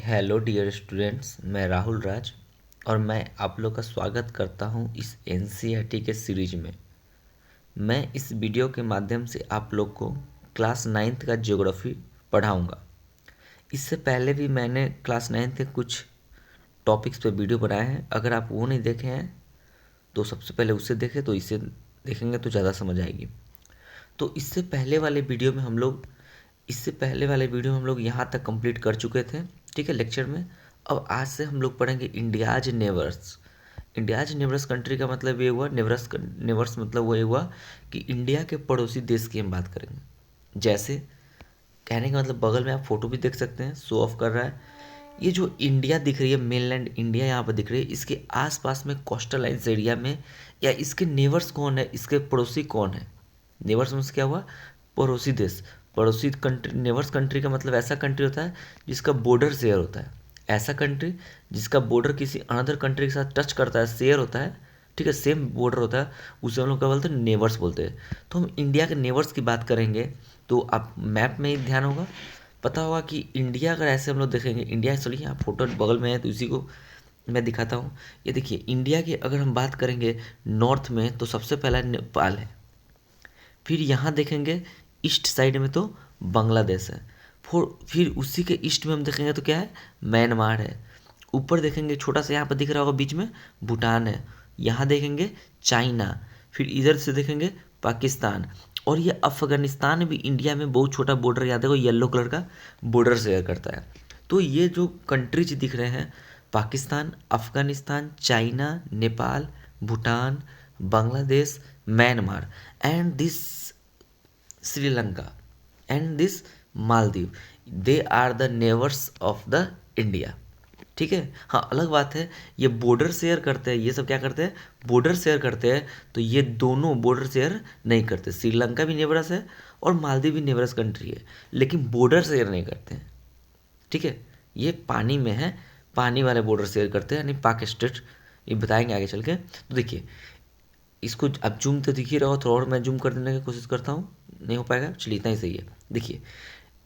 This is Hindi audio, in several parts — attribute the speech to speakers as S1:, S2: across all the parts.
S1: हेलो डियर स्टूडेंट्स, मैं राहुल राज और मैं आप लोग का स्वागत करता हूं इस एनसीईआरटी के सीरीज में। मैं इस वीडियो के माध्यम से आप लोग को क्लास नाइन्थ का ज्योग्राफी पढ़ाऊंगा। इससे पहले भी मैंने क्लास नाइन्थ के कुछ टॉपिक्स पे वीडियो बनाए हैं। अगर आप वो नहीं देखे हैं तो सबसे पहले उसे देखें, तो इसे देखेंगे तो ज़्यादा समझ आएगी। तो इससे पहले वाले वीडियो में हम लोग यहाँ तक कंप्लीट कर चुके थे, ठीक है, लेक्चर में। अब आज से हम लोग पढ़ेंगे India's neighbours. India's neighbours country का मतलब ये हुआ, नेबर्स मतलब वो ये हुआ कि इंडिया के पड़ोसी देश की हम बात करेंगे। जैसे कहने का मतलब, बगल में आप फोटो भी देख सकते हैं, शो ऑफ कर रहा है। ये जो इंडिया दिख रही है, मेनलैंड इंडिया यहाँ पर दिख रही है, इसके आसपास में कोस्टल लाइन्स एरिया में या इसके नेबर्स कौन है, इसके पड़ोसी कौन है। नेबर्स मीन्स क्या हुआ, पड़ोसी देश। पड़ोसी कंट्री, नेबर्स कंट्री का मतलब ऐसा कंट्री होता है जिसका बॉर्डर शेयर होता है। ऐसा कंट्री जिसका बॉर्डर किसी अनदर कंट्री के साथ टच करता है, शेयर होता है, ठीक है, सेम बॉर्डर होता है, उसे हम लोग क्या बोलते हैं, नेबर्स बोलते हैं। तो हम इंडिया के नेबर्स की बात करेंगे तो आप मैप में ही ध्यान होगा, पता होगा कि इंडिया अगर ऐसे हम लोग देखेंगे, इंडिया चलिए यहाँ फोटो बगल में है तो इसी को मैं दिखाता हूँ। ये देखिए, इंडिया की अगर हम बात करेंगे नॉर्थ में तो सबसे पहला नेपाल है। फिर यहाँ देखेंगे ईस्ट साइड में तो बांग्लादेश है। फिर उसी के ईस्ट में हम देखेंगे तो क्या है, म्यांमार है। ऊपर देखेंगे छोटा सा यहाँ पर दिख रहा होगा बीच में, भूटान है। यहाँ देखेंगे चाइना। फिर इधर से देखेंगे पाकिस्तान। और ये अफगानिस्तान भी इंडिया में बहुत छोटा बॉर्डर, याद है, येलो कलर का बॉर्डर शेयर करता है। तो ये जो कंट्रीज दिख रहे हैं, Pakistan, Afghanistan, China, Nepal, Bhutan, Bangladesh, Myanmar and this Sri Lanka and this Maldives, they are the neighbours of the India. ठीक है। हाँ, अलग बात है, ये बॉर्डर शेयर करते हैं, ये सब क्या करते हैं, बॉर्डर शेयर करते हैं। तो ये दोनों बॉर्डर शेयर नहीं करते। श्रीलंका भी नेबरस है और मालदीव भी नेबरस कंट्री है, लेकिन बॉर्डर शेयर नहीं करते हैं। ठीक है, ये पानी में है, पानी वाले बॉर्डर शेयर करते हैं, यानी पाक स्टेट। ये बताएंगे आगे चल के। तो देखिए, इसको अब जूम तो दिख ही रहा हो, थोड़ा और मैं जूम कर देने की कोशिश करता हूँ, नहीं हो पाएगा, चलिए इतना ही सही है। देखिए,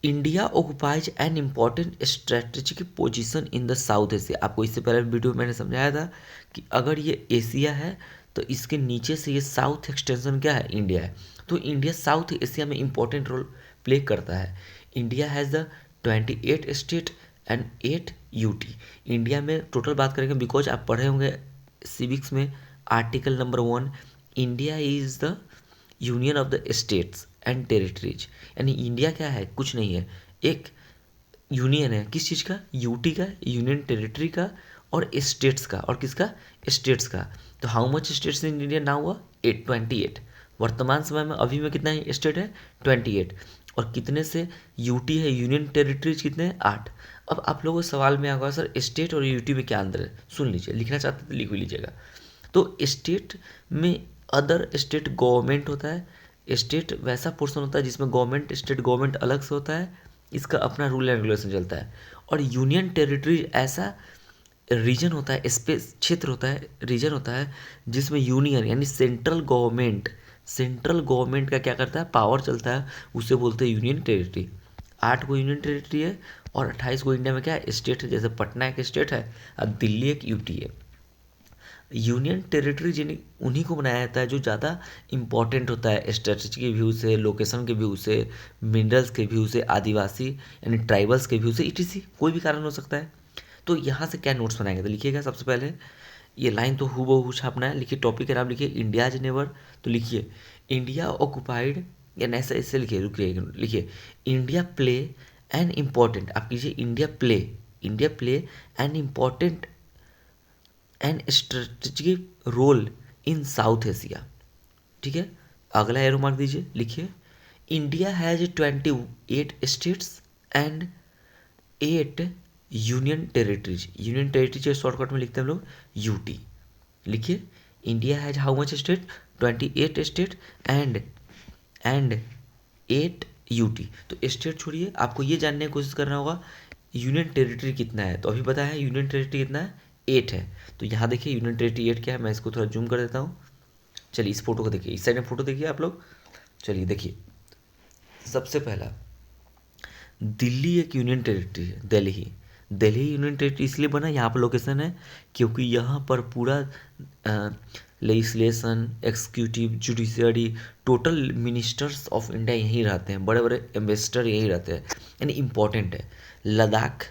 S1: India occupies an important strategic position in the south Asia. आपको इससे पहले वीडियो में मैंने समझाया था कि अगर ये एशिया है तो इसके नीचे से ये साउथ एक्सटेंशन क्या है, इंडिया है। तो इंडिया साउथ एशिया में इंपॉर्टेंट रोल प्ले करता है। India has the 28 state and 8 UT. India में टोटल बात करेंगे, बिकॉज आप पढ़े होंगे सिविक्स में article number 1, India is the union of the states and territories. यानी इंडिया क्या है, कुछ नहीं है, एक यूनियन है। किस चीज़ का, यूटी का, यूनियन टेरिटरी का, और स्टेट्स का, और किसका, स्टेट्स का। तो how much states in India ना हुआ, 28। वर्तमान समय में अभी में कितना स्टेट है, 28। और कितने से यूटी है, यूनियन टेरिटरीज कितने हैं, 8। अब आप लोगों को सवाल में आएगा, सर स्टेट और यूटी में क्या अंतर है। सुन लीजिए, लिखना चाहते तो लिख भी लीजिएगा। तो स्टेट में अदर स्टेट गवर्नमेंट होता है। स्टेट वैसा पोर्शन होता है जिसमें गवर्नमेंट, स्टेट गवर्नमेंट अलग से होता है, इसका अपना रूल एंड रेगुलेशन चलता है। और यूनियन टेरिटरी ऐसा रीजन होता है, स्पेस क्षेत्र होता है, रीजन होता है जिसमें यूनियन यानी सेंट्रल गवर्नमेंट का क्या करता है, पावर चलता है, उसे बोलते हैं यूनियन टेरिटरी। 8 को यूनियन टेरिटरी है और 28 को इंडिया में क्या है, स्टेट है। जैसे पटना एक स्टेट है, अब दिल्ली एक यूटी है। यूनियन टेरिटरी जिन्हें उन्हीं को बनाया जाता है जो ज़्यादा इंपॉर्टेंट होता है स्ट्रेटजी के व्यू से, लोकेशन के व्यू से, मिनरल्स के व्यू से, आदिवासी यानी ट्राइबल्स के व्यू से, इटीसी कोई भी कारण हो सकता है। तो यहाँ से क्या नोट्स बनाएंगे, तो लिखिएगा सबसे पहले, ये लाइन तो हूबहू छापना है। लिखिए, टॉपिक का नाम लिखिए इंडियाज नेबर। तो लिखिए इंडिया ऑक्युपाइड, या ऐसे ऐसे लिखिए, रुकिए, लिखिए इंडिया प्ले एन इम्पॉर्टेंट, आप कीजिए India play an important and strategic role in South Asia. ठीक है, अगला एरो मार्क दीजिए, लिखिए India has 28 states and 8 union territories. Union territories shortcut में लिखते हैं हम लोग यूटी। लिखिए India has how much state, 28 state and 8 UT. तो स्टेट छोड़िए, आपको ये जानने की कोशिश करना होगा यूनियन टेरिटरी कितना है। तो अभी पता है यूनियन टेरिटरी कितना है, 8 है। तो यहाँ देखिए यूनियन टेरिटरी 8 क्या है, मैं इसको थोड़ा जूम कर देता हूँ। चलिए इस फोटो को देखिए, इस साइड में फोटो देखिए आप लोग। चलिए देखिए, सबसे पहला दिल्ली एक यूनियन टेरिटरी है, दिल्ली। दिल्ली यूनियन टेरिटरी इसलिए बना, यहाँ पर लोकेशन है क्योंकि यहाँ पर पूरा legislation, executive, judiciary, total ministers of India यहीं रहते हैं, बड़े बड़े एम्बेसडर यहीं रहते हैं, यानी इम्पोर्टेंट है। लद्दाख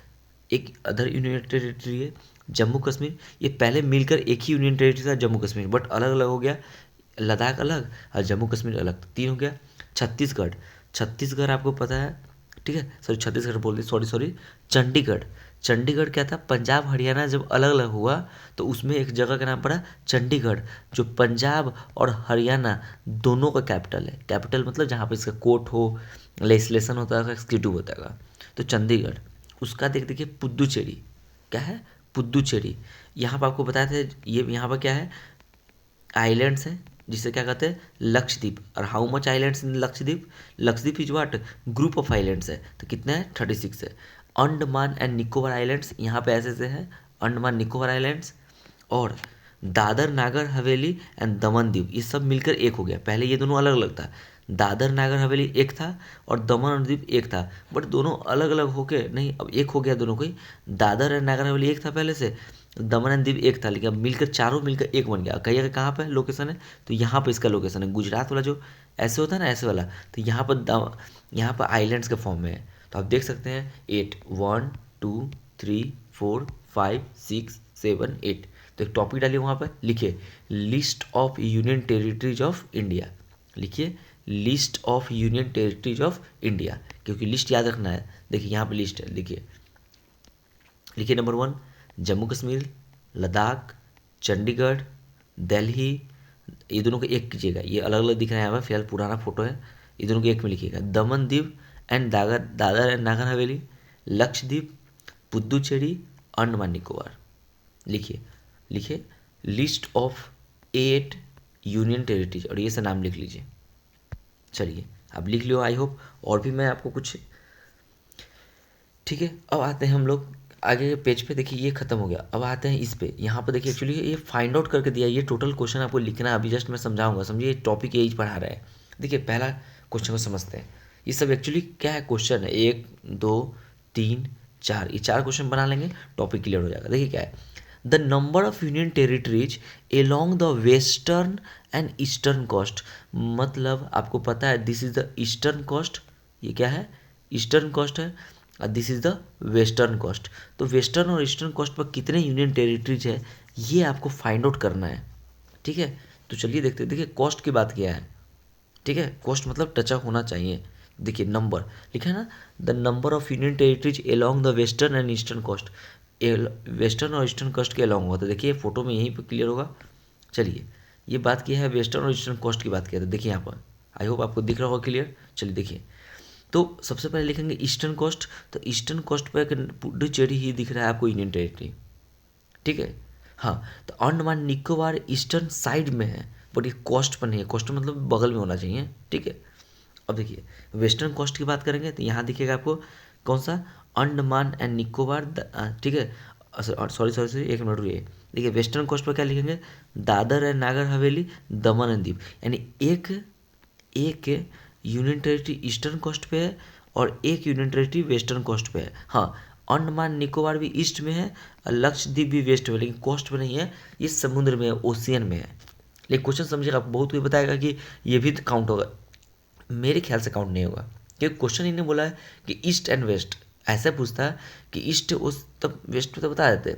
S1: एक अदर यूनियन टेरिटरी है। जम्मू कश्मीर ये पहले मिलकर एक ही यूनियन टेरिटरी था जम्मू कश्मीर, बट अलग अलग हो गया, लद्दाख अलग और जम्मू कश्मीर अलग, तो 3 हो गया। छत्तीसगढ़, छत्तीसगढ़ आपको पता है, ठीक है, सॉरी छत्तीसगढ़ बोल दी, सॉरी सॉरी, चंडीगढ़, चंडीगढ़ क्या था, पंजाब हरियाणा जब अलग अलग हुआ तो उसमें एक जगह का नाम पड़ा चंडीगढ़, जो पंजाब और हरियाणा दोनों का कैपिटल है। कैपिटल मतलब जहाँ पे इसका कोर्ट हो, लेजिस्लेशन होता है, एक्जीक्यूटिव होता है, तो चंडीगढ़। उसका देखिए पुद्दुचेरी, क्या है, पुद्दुचेरी। यहाँ पर आपको बताया था, ये यहाँ पर क्या है, आइलैंड्स हैं जिसे क्या कहते हैं, लक्षद्वीप। और how much islands in Lakshadweep, Lakshadweep is what, group of islands है, तो कितना है, 36 है। अंडमान एंड निकोबार आइलैंड्स यहाँ पे ऐसे से है, अंडमान निकोबार आइलैंड्स। और दादर नागर हवेली एंड दमन दीव, ये सब मिलकर एक हो गया। पहले ये दोनों अलग अलग था, दादर नागर हवेली एक था और दमन और दीव एक था, बट दोनों अलग अलग होके नहीं, अब एक हो गया दोनों को ही। दादर एंड नागर हवेली एक था पहले से, दमन एंड दीव एक था, लेकिन अब मिलकर चारों मिलकर एक बन गया। कहिएगा कहाँ पे लोकेशन है, तो यहाँ पे इसका लोकेशन है, गुजरात वाला जो ऐसे होता है ना, ऐसे वाला, तो यहाँ पर आइलैंड्स के फॉर्म में है। तो आप देख सकते हैं 8, 1 2 3 4 5 6 7 8। तो एक टॉपिक डालिए वहाँ पर, लिखिए list of union territories of India, लिखिए list of union territories of India, क्योंकि लिस्ट याद रखना है। देखिए यहाँ पे लिस्ट है, लिखिए लिखिए नंबर 1 जम्मू कश्मीर, लद्दाख, चंडीगढ़, दिल्ली, ये दोनों को एक कीजिएगा, ये अलग अलग दिख रहा है यहाँ पर, फिलहाल पुराना फोटो है, ये दोनों को एक में लिखिएगा। Daman Diu and Dadar and Nagar Haveli, Lakshadweep, Puducherry, Andaman Nicobar. लिखिए लिखिए लिस्ट ऑफ 8 यूनियन टेरिटरीज, और ये से नाम लिख लीजिए। चलिए आप लिख लियो, आई होप, और भी मैं आपको कुछ, ठीक है। अब आते हैं हम लोग आगे के पेज पे, देखिए ये खत्म हो गया। अब आते हैं इस पे, यहाँ पर देखिए एक्चुअली ये फाइंड आउट करके दिया, ये टोटल क्वेश्चन आपको लिखना है, अभी जस्ट मैं समझाऊंगा, समझिए टॉपिक यही पढ़ा रहा है। देखिए पहला क्वेश्चन को समझते हैं, ये सब एक्चुअली क्या है, क्वेश्चन है 1 2 3 4, ये 4 क्वेश्चन बना लेंगे, टॉपिक क्लियर हो जाएगा। देखिए क्या है, the number of union territories along the western and eastern coast, मतलब आपको पता है this is the eastern coast, ये क्या है, ईस्टर्न कोस्ट है, और this is the western coast. तो वेस्टर्न और ईस्टर्न कोस्ट पर कितने यूनियन टेरिटरीज है, ये आपको फाइंड आउट करना है, ठीक है। तो चलिए देखते हैं, देखिए कोस्ट की बात किया है, ठीक है, कोस्ट मतलब टचअप होना चाहिए। देखिए नंबर लिखा है ना, the number of union territories along the western and eastern coast, western और ईस्टर्न कोस्ट के अलोंग हुआ, तो देखिए फोटो में यहीं पर क्लियर होगा। चलिए ये बात की है वेस्टर्न और ईस्टर्न कोस्ट की बात किया, तो देखिए यहाँ पर आई होप आपको दिख रहा होगा क्लियर। चलिए देखिए, तो सबसे पहले लिखेंगे ईस्टर्न कोस्ट, तो ईस्टर्न कोस्ट पर एक पुडुचेरी ही दिख रहा है आपको यूनियन टेरिटरी, ठीक है। हाँ, तो अंडमान निकोबार ईस्टर्न साइड में है, बट ये कोस्ट पर नहीं है, कोस्ट मतलब बगल में होना चाहिए, ठीक है। अब देखिए वेस्टर्न कोस्ट की बात करेंगे तो यहाँ दिखेगा आपको कौन सा, अंडमान एंड निकोबार, ठीक है, सॉरी सॉरी सॉरी, एक मिनट रुकिए। देखिए वेस्टर्न कोस्ट पर क्या लिखेंगे, Dadar and Nagar Haveli, Daman and Diu, यानी एक एक यूनियन टेरिटरी ईस्टर्न कोस्ट पे है और एक यूनियन टेरिटरी वेस्टर्न कोस्ट पे है। हाँ, अंडमान निकोबार भी ईस्ट में है और लक्षद्वीप भी वेस्ट में, लेकिन कोस्ट पे नहीं है, ये समुद्र में है, ओशियन में है। लेकिन क्वेश्चन समझिएगा, बहुत कोई बताएगा कि ये भी काउंट होगा, मेरे ख्याल से काउंट नहीं होगा, क्योंकि क्वेश्चन इन्हें बोला है कि ईस्ट एंड वेस्ट, ऐसे पूछता है कि ईस्ट उस तब वेस्ट तो बता देते।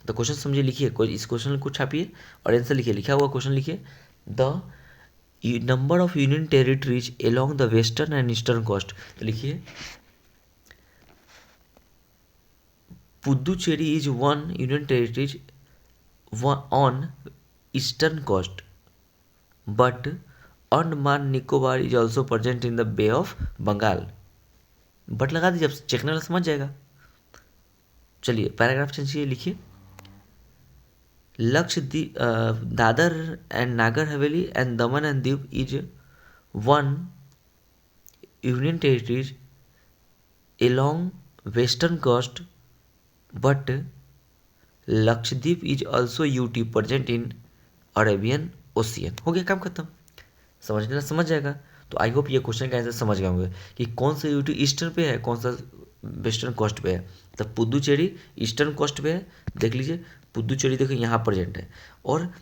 S1: तो क्वेश्चन समझिए, लिखिए कोई इस क्वेश्चन को छापिए और आंसर लिखिए, लिखा हुआ क्वेश्चन लिखिए, the number of union territories along the western and eastern coast, तो लिखिए Puducherry is one union territories on eastern coast, but Andaman Nicobar is also present in the bay of Bengal. But लगा दीजिए, अब चेकने वाला समझ जाएगा। चलिए पैराग्राफ चेंजिए, लिखिए Lakshadweep, Dadar and Nagar Haveli and Daman and Diu is one union territories along western coast, but Lakshadweep is also UT present in Arabian ocean. हो गया काम खत्म, समझना समझ जाएगा। तो आई होप ये क्वेश्चन का आंसर समझ गए होंगे कि कौन सा यूटी ईस्टर्न पे है, कौन सा वेस्टर्न कोस्ट पे है, तो पुदुचेरी ईस्टर्न कोस्ट पे है। देख लीजिए पुदुचेरी देखो यहाँ प्रेजेंट है, और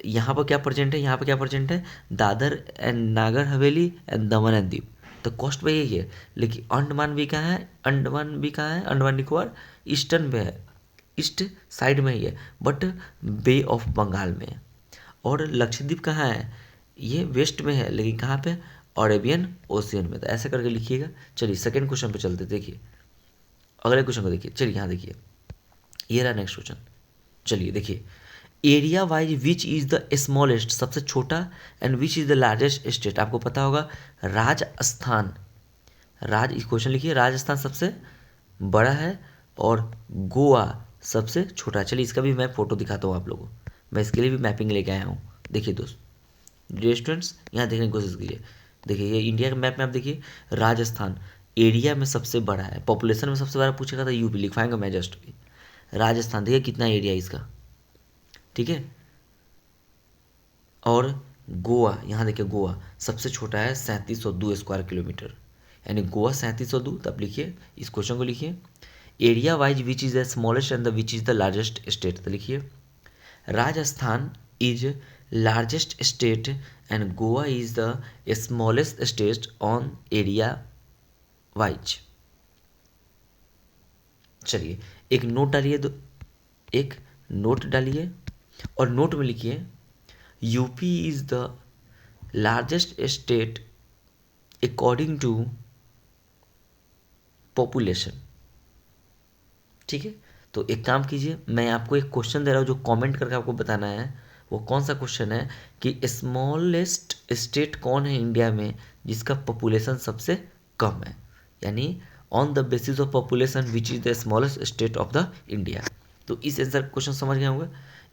S1: यहाँ पर क्या प्रेजेंट है, यहाँ पर क्या प्रेजेंट है, Dadar and Nagar Haveli and Daman and Diu. तो कोस्ट पे यही है, लेकिन अंडमान भी कहाँ है, अंडमान भी कहाँ है, अंडमान निकोबार ईस्टर्न पे है, ईस्ट साइड में ही है, बट बे ऑफ बंगाल में है। और लक्षद्वीप कहाँ है, ये वेस्ट में है, लेकिन कहाँ पे, अरेबियन ओशियन में। तो ऐसे करके लिखिएगा। चलिए सेकंड क्वेश्चन पे चलते, देखिए अगले क्वेश्चन को देखिए। चलिए यहाँ देखिए, ये रहा नेक्स्ट क्वेश्चन। चलिए देखिए, area wise which is the smallest, सबसे छोटा, and which is the largest state. आपको पता होगा राजस्थान, इस क्वेश्चन लिखिए, राजस्थान सबसे बड़ा है और गोवा सबसे छोटा है। चलिए इसका भी मैं फोटो दिखाता हूँ आप लोगों को, मैं इसके लिए भी मैपिंग लेके आया हूँ। देखिए दोस्त, स्टूडेंट्स यहाँ देखने की कोशिश कीजिए। देखिए ये इंडिया के मैप में आप देखिए, राजस्थान एरिया में सबसे बड़ा है, पॉपुलेशन में सबसे बड़ा पूछेगा तो यूपी लिखवाएंगे मैं जस्ट। राजस्थान देखिए कितना एरिया है इसका, ठीक है। और गोवा, यहाँ देखिए गोवा सबसे छोटा है 3702 स्क्वायर किलोमीटर, यानी गोवा 3702। तब लिखिए इस क्वेश्चन को लिखिए, area wise which is the smallest and the which is the largest state. तो लिखिए Rajasthan is largest state and Goa is the smallest state on area wise. चलिए एक नोट डालिए, एक नोट डालिए और नोट में लिखिए UP is the largest state according to population, ठीक है। तो एक काम कीजिए, मैं आपको एक क्वेश्चन दे रहा हूँ जो कमेंट करके आपको बताना है। वो कौन सा क्वेश्चन है कि स्मॉलेस्ट स्टेट कौन है इंडिया में जिसका पॉपुलेशन सबसे कम है, यानी on the basis of population which is the smallest state of the India. तो इस आंसर क्वेश्चन समझ गए होंगे।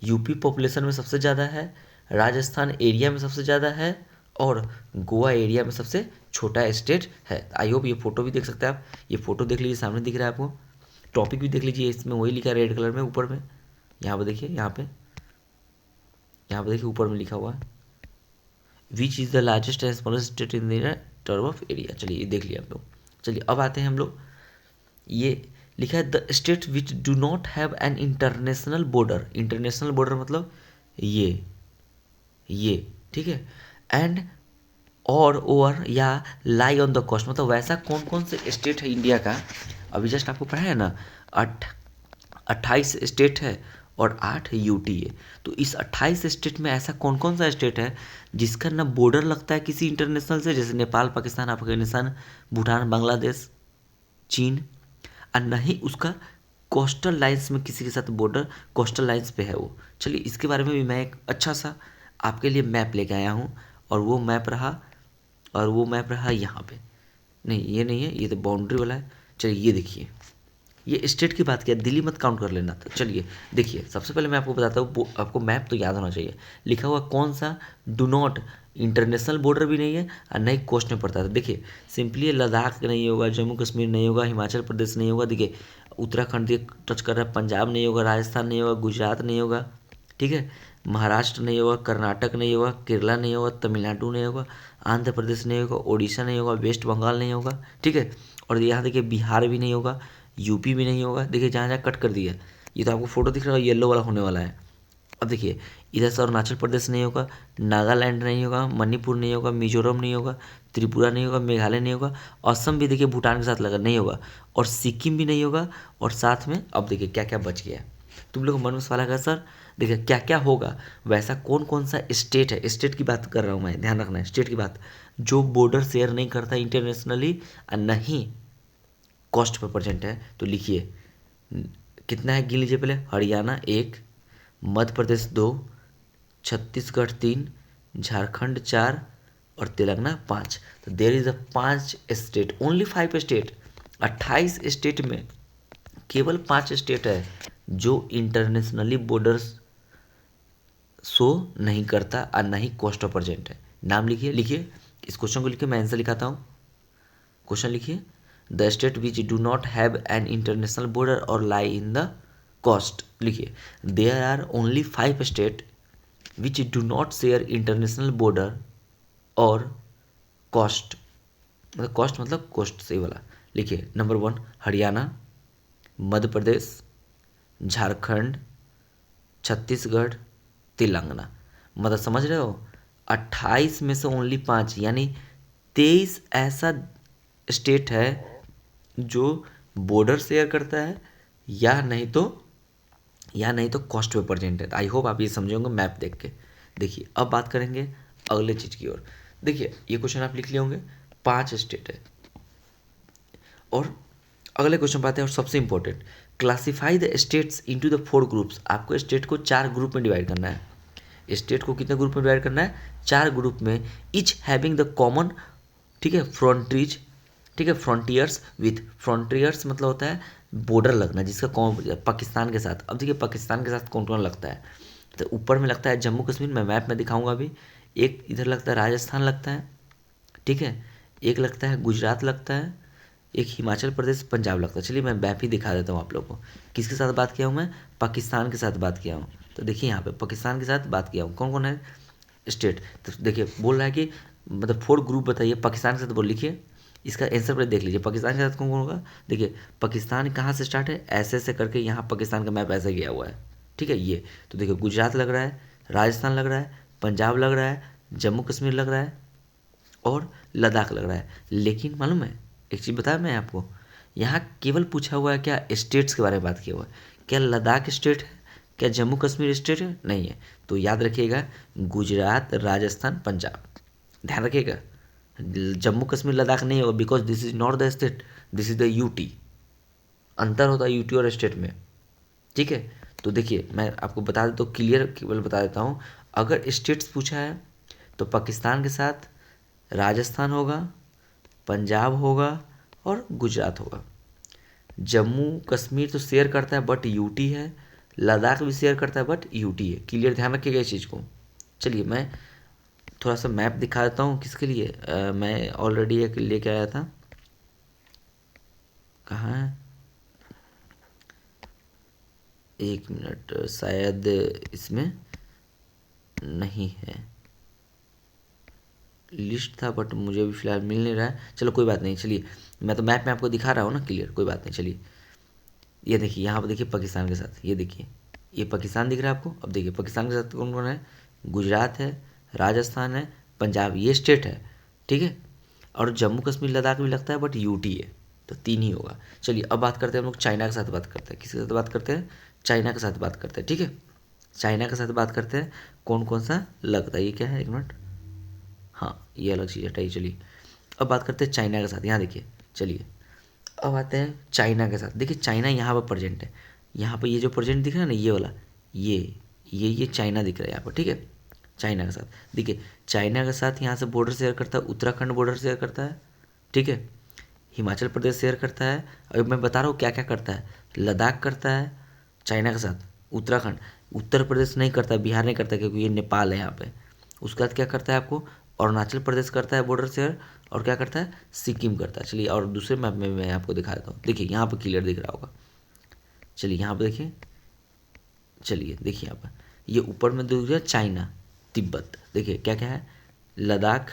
S1: यूपी पॉपुलेशन में सबसे ज़्यादा है, राजस्थान एरिया में सबसे ज़्यादा है, और गोवा एरिया में सबसे छोटा स्टेट है। आई होप ये फोटो भी देख सकते हैं आप, ये फोटो देख लीजिए, सामने दिख रहा है आपको। टॉपिक भी देख लीजिए, इसमें वही लिखा है रेड कलर में ऊपर में, यहाँ पे देखिए, यहाँ पे देखिए ऊपर में लिखा हुआ है which is the largest and smallest state in the term of area. चलिए ये देख लिया आप लोग। चलिए अब आते हैं हम लोग, ये लिखा है the state which do not have an international border. International border मतलब ये ठीक है, एंड और ओवर या लाई ऑन द कोस्ट, मतलब वैसा कौन कौन से स्टेट है इंडिया का। अभी जस्ट आपको पढ़ा है ना, 28 स्टेट है और 8 यूटी है। तो इस 28 स्टेट में ऐसा कौन कौन सा स्टेट है जिसका ना बॉर्डर लगता है किसी इंटरनेशनल से, जैसे नेपाल, पाकिस्तान, अफगानिस्तान, भूटान, बांग्लादेश, चीन, और ना ही उसका कोस्टल लाइंस में किसी के साथ बॉर्डर कोस्टल लाइंस पे है वो। चलिए इसके बारे में भी मैं एक अच्छा सा आपके लिए मैप लेके आया हूँ, और वो मैप रहा यहाँ पे। नहीं ये नहीं है, ये तो बाउंड्री वाला है। चलिए ये देखिए, ये स्टेट की बात किया, दिल्ली मत काउंट कर लेना। तो चलिए देखिए, सबसे पहले मैं आपको बताता हूँ, आपको मैप तो याद होना चाहिए। लिखा हुआ कौन सा, डू नॉट, इंटरनेशनल बॉर्डर भी नहीं है और नहीं कोस्ट में पड़ता है। तो देखिए सिंपली लद्दाख नहीं होगा, जम्मू कश्मीर नहीं होगा, हिमाचल प्रदेश नहीं होगा, देखिए उत्तराखंड ये टच कर रहा है, पंजाब नहीं होगा, राजस्थान नहीं होगा, गुजरात नहीं होगा, ठीक है, महाराष्ट्र नहीं होगा, कर्नाटक नहीं होगा, केरला नहीं होगा, तमिलनाडु नहीं होगा, आंध्र प्रदेश नहीं होगा, उड़ीसा नहीं होगा, वेस्ट बंगाल नहीं होगा, ठीक है। और यहाँ देखिए बिहार भी नहीं होगा, यूपी भी नहीं होगा। देखिए जहाँ जहाँ कट कर दिया, ये तो आपको फोटो दिख रहा है, येलो वाला होने वाला है। अब देखिए इधर से अरुणाचल प्रदेश नहीं होगा, नागालैंड नहीं होगा, मणिपुर नहीं होगा, मिजोरम नहीं होगा, त्रिपुरा नहीं होगा, मेघालय नहीं होगा, असम भी देखिए भूटान के साथ लगा नहीं होगा, और सिक्किम भी नहीं होगा। और साथ में अब देखिए क्या क्या बच गया है। तुम लोग मन में सवाल आएगा सर देखिए क्या क्या होगा, वैसा कौन कौन सा स्टेट है, स्टेट की बात कर रहा हूँ मैं, ध्यान रखना है स्टेट की बात, जो बॉर्डर शेयर नहीं करता इंटरनेशनली और नहीं कॉस्ट पर प्रेजेंट है। तो लिखिए कितना है, गिन लीजिए पहले। हरियाणा 1, मध्य प्रदेश 2, छत्तीसगढ़ 3, झारखंड 4 और तेलंगाना 5। तो there is a 5 state, only 5 state. 28 state में केवल 5 स्टेट है जो इंटरनेशनली बॉर्डर्स शो नहीं करता और ना ही कॉस्ट ऑफ प्रेजेंट है। नाम लिखिए, लिखिए इस क्वेश्चन को लिखिए, मैं आंसर लिखाता हूँ। क्वेश्चन लिखिए, the state which do not have an international border और लाई इन द कॉस्ट। लिखिए there are only 5 state which do not share international border और कॉस्ट, मतलब कॉस्ट मतलब कॉस्ट से वाला। लिखिए नंबर 1 हरियाणा, मध्य प्रदेश, झारखंड, छत्तीसगढ़, तेलंगाना। मतलब समझ रहे हो, 28 में से ओनली 5 यानी 23 ऐसा स्टेट है जो बॉर्डर शेयर करता है या नहीं तो कॉस्ट पे प्रेजेंट है। आई होप आप ये समझेंगे मैप देख के। देखिए अब बात करेंगे अगले चीज़ की ओर। देखिए ये क्वेश्चन आप लिख लिए होंगे, 5 स्टेट है। और अगले क्वेश्चन पे आते हैं और सबसे important, classify the states into the 4 groups. आपको स्टेट को 4 ग्रुप में डिवाइड करना है। स्टेट को कितने ग्रुप में डिवाइड करना है? 4 ग्रुप में, ईच हैविंग द कॉमन, ठीक है, फ्रंटीज, ठीक है, फ्रंटियर्स विथ, फ्रंटियर्स मतलब होता है बॉर्डर लगना, जिसका कौन पाकिस्तान के साथ। अब देखिए पाकिस्तान के साथ कौन कौन लगता है, तो ऊपर में लगता है जम्मू कश्मीर, मैं मैप में दिखाऊंगा अभी। एक इधर लगता है राजस्थान लगता है, ठीक है, एक लगता है गुजरात लगता है, एक हिमाचल प्रदेश पंजाब लगता है। चलिए मैं मैप ही दिखा देता हूँ आप लोगों को। किसके साथ बात किया हूँ मैं? पाकिस्तान के साथ बात किया हूँ। तो देखिए यहाँ पे पाकिस्तान के साथ बात किया हूँ, कौन कौन है स्टेट। तो देखिए बोल रहा है कि मतलब 4 ग्रुप बताइए पाकिस्तान के साथ, बोल लिखिए इसका आंसर पर देख लीजिए पाकिस्तान के साथ कौन कौन होगा। देखिए पाकिस्तान कहाँ से स्टार्ट है, ऐसे ऐसे करके यहाँ पाकिस्तान का मैप ऐसे गया हुआ है, ठीक है ये। तो देखिए गुजरात लग रहा है, राजस्थान लग रहा है, पंजाब लग रहा है, जम्मू कश्मीर लग रहा है और लद्दाख लग रहा है। लेकिन मालूम है एक चीज़ बताया मैं आपको, यहाँ केवल पूछा हुआ है क्या स्टेट्स के बारे में बात किया हुआ है, क्या लद्दाख स्टेट है, क्या जम्मू कश्मीर स्टेट है, नहीं है। तो याद रखिएगा गुजरात, राजस्थान, पंजाब, ध्यान रखिएगा। जम्मू कश्मीर लद्दाख नहीं होगा, because this is not the state, this is the UT. अंतर होता है यूटी और स्टेट में, ठीक है। तो देखिए मैं आपको बता देता हूँ, क्लियर केवल बता देता हूँ। अगर स्टेट्स पूछा है तो पाकिस्तान के साथ राजस्थान होगा, पंजाब होगा और गुजरात होगा। जम्मू कश्मीर तो शेयर करता है बट यूटी है, लद्दाख भी शेयर करता है बट यूटी है। क्लियर, ध्यान रखिएगा इस चीज़ को। चलिए मैं थोड़ा सा मैप दिखा देता हूँ किसके लिए। मैं ऑलरेडी एक लेके आया था, कहाँ है, एक मिनट, शायद इसमें नहीं है, लिस्ट था बट मुझे अभी फ़िलहाल मिल नहीं रहा है। चलो कोई बात नहीं, चलिए मैं तो मैप में आपको दिखा रहा हूँ ना, क्लियर, कोई बात नहीं। चलिए ये देखिए यहाँ पर देखिए पाकिस्तान के साथ, ये देखिए ये पाकिस्तान दिख रहा है आपको। अब देखिए पाकिस्तान के साथ कौन कौन है, गुजरात है, राजस्थान है, पंजाब, ये स्टेट है, ठीक है। और जम्मू कश्मीर लद्दाख भी लगता है बट यूटी है, तो 3 ही होगा। चलिए अब बात करते हैं हम लोग चाइना के साथ बात करते हैं। किसके साथ बात करते हैं? चाइना के साथ बात करते हैं, ठीक है। चाइना के साथ बात करते हैं कौन कौन सा लगता है, ये क्या है, एक मिनट, हाँ ये अलग चीज़ हटाइए। चलिए अब बात करते हैं चाइना के साथ, यहाँ देखिए। चलिए अब आते हैं चाइना के साथ। देखिए चाइना यहाँ पर प्रेजेंट है, यहाँ पर ये जो प्रेजेंट दिख रहा है ना, ये वाला, ये चाइना दिख रहा है यहाँ पर, ठीक है। चाइना के साथ देखिए, चाइना के साथ यहाँ से बॉर्डर शेयर करता है, उत्तराखंड बॉर्डर शेयर करता है, ठीक है, हिमाचल प्रदेश शेयर करता है। अब मैं बता रहा हूँ क्या क्या करता है, लद्दाख करता है चाइना के साथ, उत्तराखंड, उत्तर प्रदेश नहीं करता, बिहार नहीं करता क्योंकि ये नेपाल है यहाँ पे। उसके बाद क्या करता है आपको, अरुणाचल प्रदेश करता है बॉर्डर शेयर, और क्या करता है, सिक्किम करता है। चलिए और दूसरे मैप में मैं आपको दिखा देता हूँ, देखिए यहाँ पर क्लियर दिख रहा होगा। चलिए यहाँ पर देखिए, चलिए देखिए यहाँ पर ये ऊपर में दिख रहा है चाइना, तिब्बत, देखिए क्या क्या है, लद्दाख,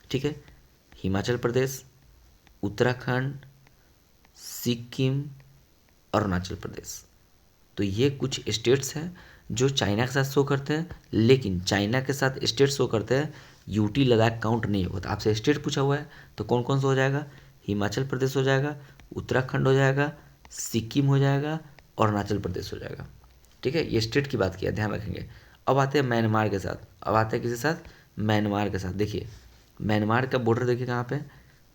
S1: ठीक है, हिमाचल प्रदेश, उत्तराखंड, सिक्किम, अरुणाचल प्रदेश। तो ये कुछ स्टेट्स हैं जो चाइना के साथ शो करते हैं, लेकिन चाइना के साथ स्टेट शो करते हैं, यूटी लद्दाख काउंट नहीं होगा। तो आपसे स्टेट पूछा हुआ है तो कौन कौन सा हो जाएगा, हिमाचल प्रदेश हो जाएगा, उत्तराखंड हो जाएगा, सिक्किम हो जाएगा, अरुणाचल प्रदेश हो जाएगा, ठीक है। ये स्टेट की बात किया, ध्यान रखेंगे। अब आते हैं म्यांमार के साथ, अब आते हैं किसके साथ, म्यांमार के साथ। देखिए म्यांमार का बॉर्डर देखिए कहाँ पे,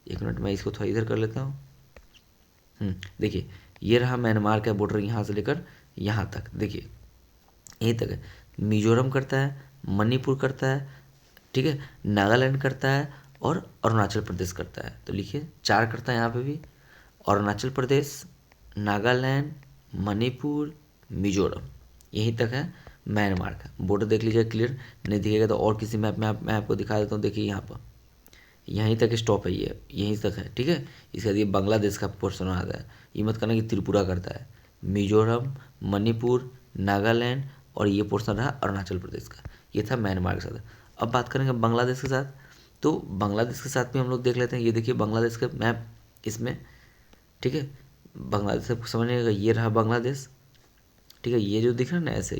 S1: एक मिनट मैं इसको थोड़ा इधर कर लेता हूँ। देखिए ये रहा म्यांमार का बॉर्डर, यहाँ से लेकर यहाँ तक, देखिए यहीं तक है। मिजोरम करता है, मणिपुर करता है, ठीक है, नागालैंड करता है और अरुणाचल प्रदेश करता है। तो लिखिए 4 करता है यहाँ पे भी, अरुणाचल प्रदेश, नागालैंड, मणिपुर, मिजोरम, यहीं तक है म्यांमार का बॉर्डर। देख लीजिए क्लियर, नहीं दिखेगा तो और किसी मैप में मैं आपको दिखा देता हूँ। देखिए यहाँ पर यहीं तक स्टॉप है, ये यहीं तक है, ठीक है। इसके बाद ये बांग्लादेश का पोर्शन आता है, ये मत करना कि त्रिपुरा करता है। मिजोरम, मणिपुर, नागालैंड और ये पोर्शन रहा अरुणाचल प्रदेश का, ये था म्यांमार के साथ। अब बात करेंगे बांग्लादेश के साथ, तो बांग्लादेश के साथ भी हम लोग देख लेते हैं। ये देखिए बांग्लादेश का मैप, इसमें, ठीक है। बांग्लादेश आपको समझिएगा, ये रहा बांग्लादेश, ठीक है। ये जो दिख रहा है ना ऐसे,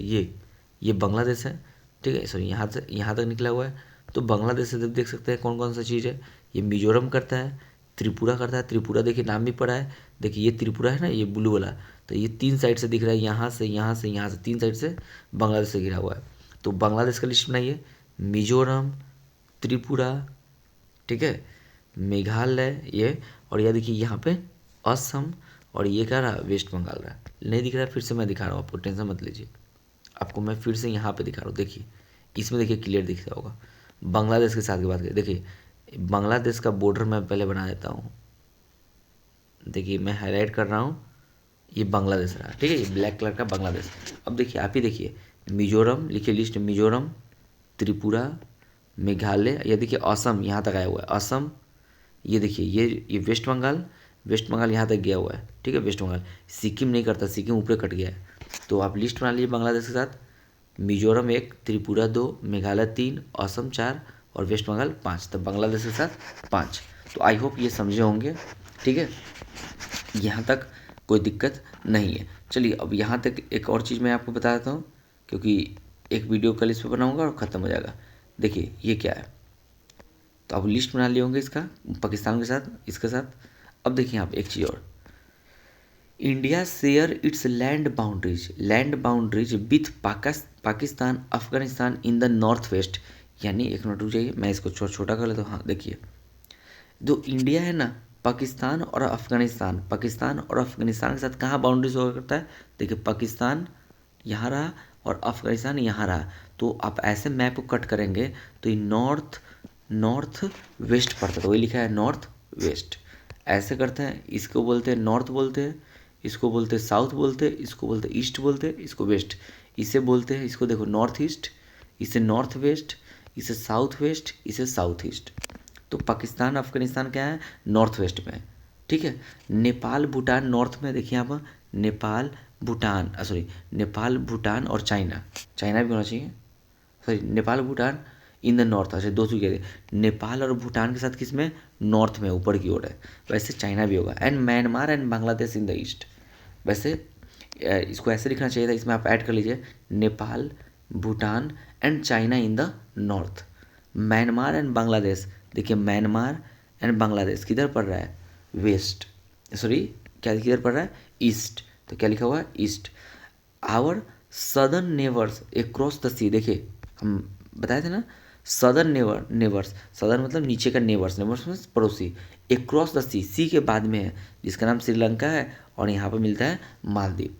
S1: ये बांग्लादेश है, ठीक है। सॉरी, यहाँ से यहाँ तक निकला हुआ है। तो बांग्लादेश से देख सकते हैं कौन कौन सा चीज़ है। ये मिजोरम करता है, त्रिपुरा करता है। त्रिपुरा देखिए नाम भी पड़ा है, देखिए ये त्रिपुरा है ना, ये ब्लू वाला। तो ये 3 साइड से दिख रहा है, यहाँ से, यहाँ से, यहाँ से, 3 साइड से बांग्लादेश से घिरा हुआ है। तो बांग्लादेश का लिस्ट बनाइए, मिजोरम, त्रिपुरा, ठीक है, मेघालय ये, और यह देखिए यहाँ पे असम, और ये क्या रहा, वेस्ट बंगाल रहा। नहीं दिख रहा है, फिर से मैं दिखा रहा हूँ आपको, टेंशन मत लीजिए। आपको मैं फिर से यहाँ पे दिखा रहा हूँ, देखिए इसमें देखिए क्लियर दिख रहा होगा। बांग्लादेश के साथ की बात करें, देखिए बांग्लादेश का बॉर्डर मैं पहले बना देता हूँ। देखिए मैं हाईलाइट कर रहा हूँ, ये बांग्लादेश रहा, ठीक है, ये ब्लैक कलर का बांग्लादेश। अब देखिए आप ही देखिए, मिजोरम लिखिए लिस्ट, मिजोरम, त्रिपुरा, मेघालय, ये देखिए असम यहाँ तक आया हुआ है, असम। ये देखिए ये वेस्ट बंगाल, वेस्ट बंगाल यहाँ तक गया हुआ है, ठीक है, वेस्ट बंगाल। सिक्किम नहीं करता, सिक्किम ऊपर कट गया है। तो आप लिस्ट बना लीजिए बांग्लादेश के साथ, मिजोरम 1, त्रिपुरा 2, मेघालय 3, असम 4 और वेस्ट बंगाल 5। तब बांग्लादेश के साथ 5। तो आई होप ये समझे होंगे, ठीक है, यहाँ तक कोई दिक्कत नहीं है। चलिए अब यहाँ तक एक और चीज़ मैं आपको बता देता हूँ, क्योंकि एक वीडियो कल इस पर बनाऊँगा और ख़त्म हो जाएगा। देखिए ये क्या है, तो आप लिस्ट बना लिए होंगे इसका, पाकिस्तान के साथ, इसके साथ। अब देखिए यहाँ पे एक चीज़ और, India share its land boundaries with Pakistan Afghanistan in the north west. यानी एक मिनट रुक जाइए, मैं इसको छोटा कर लेता हूँ। हाँ देखिए, जो इंडिया है ना, पाकिस्तान और अफगानिस्तान के साथ कहाँ बाउंड्रीज हुआ करता है। देखिए पाकिस्तान यहाँ रहा और अफगानिस्तान यहाँ रहा। तो आप ऐसे मैप को कट करेंगे तो ये नॉर्थ वेस्ट पड़ता है, तो वही लिखा है नॉर्थ वेस्ट। ऐसे करते हैं, इसको बोलते हैं नॉर्थ बोलते हैं, इसको बोलते हैं साउथ बोलते हैं, इसको बोलते हैं ईस्ट बोलते हैं, इसको वेस्ट। इसे बोलते हैं, इसको देखो नॉर्थ ईस्ट, इसे नॉर्थ वेस्ट, इसे साउथ वेस्ट, इसे साउथ ईस्ट। तो पाकिस्तान अफगानिस्तान क्या है, नॉर्थ वेस्ट में, ठीक है। नेपाल भूटान नॉर्थ में, देखिए यहाँ पर नेपाल नेपाल भूटान और चाइना भी होना चाहिए, sorry Nepal Bhutan in the north. अच्छा दो चीज़, नेपाल और भूटान के साथ किस में, नॉर्थ में, ऊपर की ओर है। वैसे चाइना भी होगा, and Myanmar and Bangladesh in the east. वैसे इसको ऐसे लिखना चाहिए था, इसमें आप ऐड कर लीजिए, Nepal Bhutan and China in the north, Myanmar and Bangladesh. देखिए म्यांमार एंड बांग्लादेश किधर पड़ रहा है, वेस्ट, सॉरी क्या किधर पड़ रहा है, ईस्ट। तो क्या लिखा हुआ है, east. Our southern neighbours across the sea, देखिए हम बताए थे ना, सदर्न नेबर्स, सदर्न मतलब नीचे का, नेबर्स मतलब पड़ोसी, अक्रॉस द सी के बाद में है, जिसका नाम श्रीलंका है, और यहाँ पर मिलता है Maldives.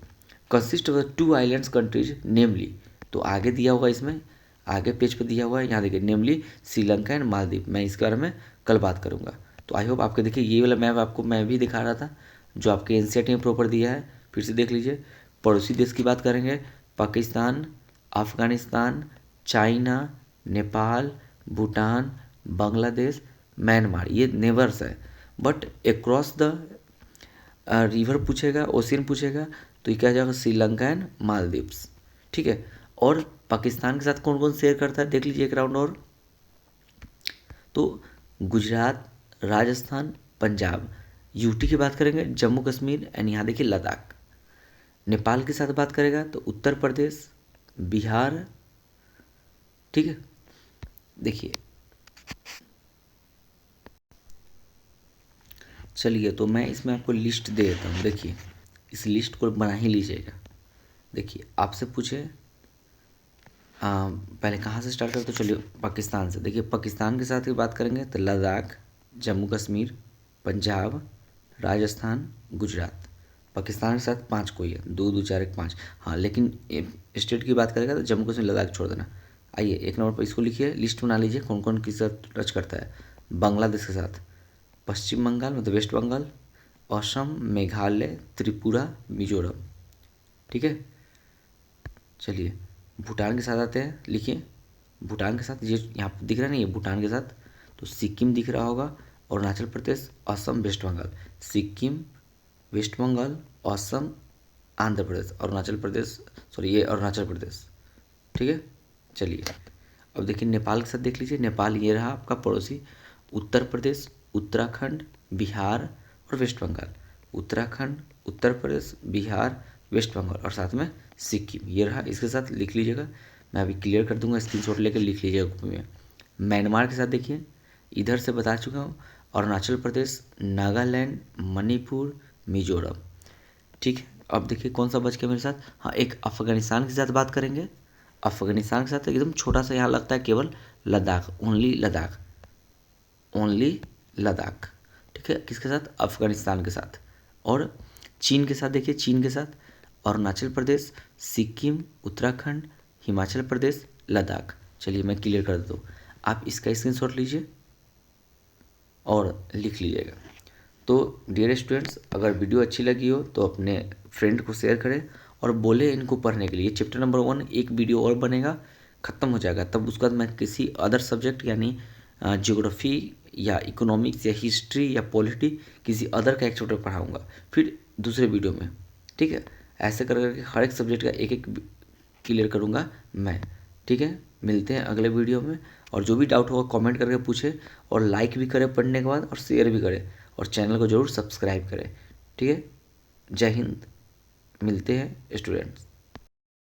S1: Consist of the 2 islands countries namely, तो आगे दिया हुआ इसमें, आगे पेज पर दिया हुआ है, यहाँ देखिए नेमली श्रीलंका एंड मालदीव। मैं इसके बारे में कल बात करूँगा। तो आई होप आपके, देखिए ये वाला मैप आपको मैं भी दिखा रहा था, जो आपके एनसीईआरटी में प्रॉपर दिया है, फिर से देख लीजिए। पड़ोसी देश की बात करेंगे, पाकिस्तान, अफगानिस्तान, चाइना, नेपाल, भूटान, बांग्लादेश, म्यांमार, ये नेबर्स है। बट अक्रॉस द रिवर पूछेगा, ओशियन पूछेगा, तो ये क्या हो जाएगा, श्रीलंका एंड मालदीव्स, ठीक है। और पाकिस्तान के साथ कौन कौन शेयर करता है, देख लीजिए एक राउंड और। तो गुजरात, राजस्थान, पंजाब। यूटी की बात करेंगे, जम्मू कश्मीर एंड यहाँ देखिए लद्दाख। नेपाल के साथ बात करेगा तो उत्तर प्रदेश, बिहार, ठीक है। देखिए चलिए, तो मैं इसमें आपको लिस्ट दे देता हूँ, देखिए इस लिस्ट को बना ही लीजिएगा। देखिए आपसे पूछे पहले कहाँ से स्टार्ट करते, तो चलिए पाकिस्तान से। देखिए पाकिस्तान के साथ ही बात करेंगे तो लद्दाख, जम्मू कश्मीर, पंजाब, राजस्थान, गुजरात। पाकिस्तान के साथ 5 कोई है, 2 2 4 1 5। हाँ लेकिन स्टेट की बात करेगा तो जम्मू कश्मीर लद्दाख छोड़ देना। आइए एक नंबर पर इसको लिखिए, लिस्ट बना लीजिए कौन कौन किस साथ टच करता है। बांग्लादेश के साथ पश्चिम बंगाल मतलब वेस्ट बंगाल, असम, मेघालय, त्रिपुरा, मिजोरम, ठीक है। चलिए भूटान के साथ आते हैं, लिखिए भूटान के साथ, ये यहाँ पर दिख रहा है ना, ये भूटान के साथ तो सिक्किम दिख रहा होगा, Arunachal Pradesh, Assam, waste Bengal. Sikkim, waste Bengal, Assam, Andhra Pradesh, Arunachal Pradesh, sorry ये अरुणाचल प्रदेश, ठीक है। चलिए अब देखिए नेपाल के साथ देख लीजिए, नेपाल ये रहा आपका पड़ोसी, उत्तर प्रदेश, उत्तराखंड, बिहार और वेस्ट बंगाल, उत्तराखंड, उत्तर प्रदेश, बिहार, वेस्ट बंगाल और साथ में सिक्किम। ये रहा, इसके साथ लिख लीजिएगा, मैं अभी क्लियर कर दूंगा, स्क्रीनशॉट लेकर लिख लीजिएगा कॉपी में। म्यांमार के साथ देखिए, इधर से बता चुका हूँ, अरुणाचल प्रदेश, नागालैंड, मणिपुर, मिजोरम। ठीक है, अब देखिए कौन सा बच गया मेरे साथ। हाँ, एक अफगानिस्तान के साथ बात करेंगे। अफगानिस्तान के साथ एकदम छोटा सा यहाँ लगता है केवल लद्दाख, ओनली लद्दाख, ओनली लद्दाख। ठीक है, किसके साथ? अफगानिस्तान के साथ। और चीन के साथ देखिए, चीन के साथ अरुणाचल प्रदेश, सिक्किम, उत्तराखंड, हिमाचल प्रदेश, लद्दाख। चलिए मैं क्लियर कर देता हूँ, आप इसका स्क्रीनशॉट लीजिए और लिख लीजिएगा। तो डियर स्टूडेंट्स, अगर वीडियो अच्छी लगी हो तो अपने फ्रेंड को शेयर करें और बोले इनको पढ़ने के लिए। चैप्टर नंबर 1 एक वीडियो और बनेगा, ख़त्म हो जाएगा, तब उसके बाद मैं किसी अदर सब्जेक्ट यानी ज्योग्राफी या इकोनॉमिक्स या हिस्ट्री या पॉलिटी किसी अदर का एक चैप्टर पढ़ाऊँगा फिर दूसरे वीडियो में। ठीक है, ऐसे कर करके हर एक सब्जेक्ट का एक एक क्लियर करूँगा मैं। ठीक है, मिलते हैं अगले वीडियो में, और जो भी डाउट होगा कमेंट करके पूछे, और लाइक भी करें पढ़ने के बाद और शेयर भी करें, और चैनल को ज़रूर सब्सक्राइब करें। ठीक है, जय हिंद, मिलते हैं स्टूडेंट्स।